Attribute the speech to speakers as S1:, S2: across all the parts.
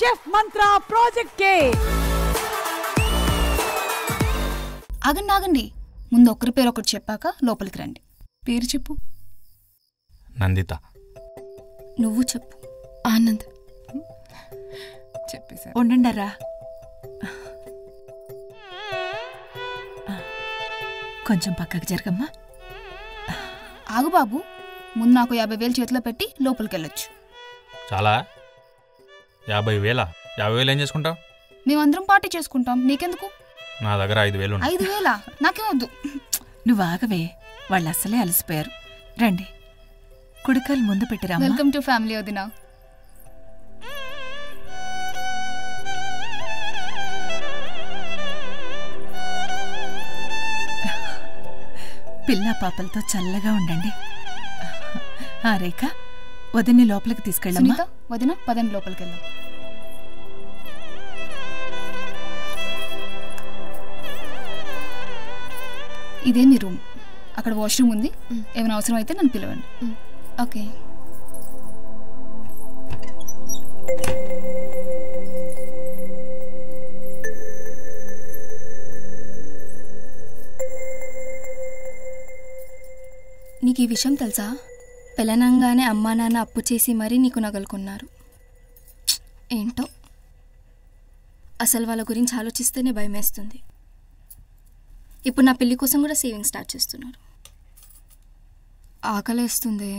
S1: Chef మంత్ర project కే.
S2: ఆగండి, ముందు ఒకరి పేరు ఒకటి చెప్పాక లోపలికి రండి. పేరు చెప్పు.
S3: నందిత.
S2: నువ్వు చెప్పు.
S4: ఆనంద్.
S1: చెప్పేసా. ఉండండరా, కొంచెం పక్కకు జరగమ్మా.
S2: ఆగు బాబు, ముందు నాకు 50,000 చేతిలో పెట్టి లోపలికి వెళ్ళొచ్చు.
S3: చాలా 50,000? 50,000 ఏం చేసుకుంటావు?
S2: మేమందరం పార్టీ చేసుకుంటాం, నీకెందుకు?
S3: నా దగ్గర 5,000 ఉన్నాయి.
S2: 5,000? నాకేం వద్దు.
S1: నువ్వు ఆగవే, వాళ్ళు అసలే అలసిపోయారు. రండి, కుడికాలు ముందు పెట్టిరా.
S2: వెల్కమ్ టు ఫ్యామిలీ వదినా.
S1: పిల్ల పాపలతో చల్లగా ఉండండి. ఆ రేఖ, వదిన్ని లోపలికి తీసుకెళ్ళమ్మా.
S2: వదిన, పదండి లోపలికి వెళ్దాం. ఇదే మీ రూమ్. అక్కడ వాష్రూమ్ ఉంది, ఏమైనా అవసరం అయితే నన్ను పిలవండి. ఓకే. నీకు ఈ విషయం తెలుసా? పెళ్ళనంగానే అమ్మా నాన్న అప్పు చేసి మరీ నీకు నగలుకున్నారు. ఏంటో, అసలు వాళ్ళ గురించి ఆలోచిస్తేనే భయమేస్తుంది. ఇప్పుడు నా పెళ్లి కోసం కూడా సేవింగ్ స్టార్ట్ చేస్తున్నారు. ఆకలేస్తుంది.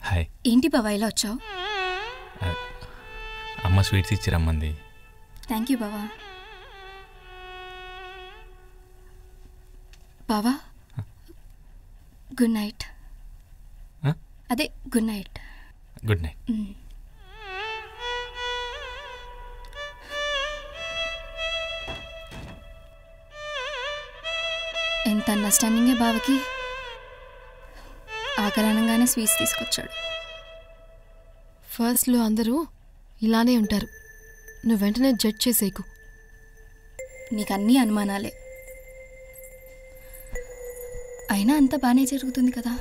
S3: హాయ్.
S2: ఏంటి బావా ఇలా వచ్చావు?
S3: అమ్మ స్వీట్స్ ఇచ్చి రమ్మంది.
S2: థ్యాంక్ యూ బావా. బావా, గుడ్ నైట్. అదే గుడ్ నైట్.
S3: Good night.
S2: ఎంత అండర్స్టాండింగే బావకి. ఆకలనంగానే స్వీట్స్ తీసుకొచ్చాడు.
S4: ఫస్ట్లో అందరూ ఇలానే ఉంటారు, నువ్వు వెంటనే జడ్జ్ చేసేకు.
S2: నీకు అన్నీ అనుమానాలే. అయినా అంతా బాగానే జరుగుతుంది కదా.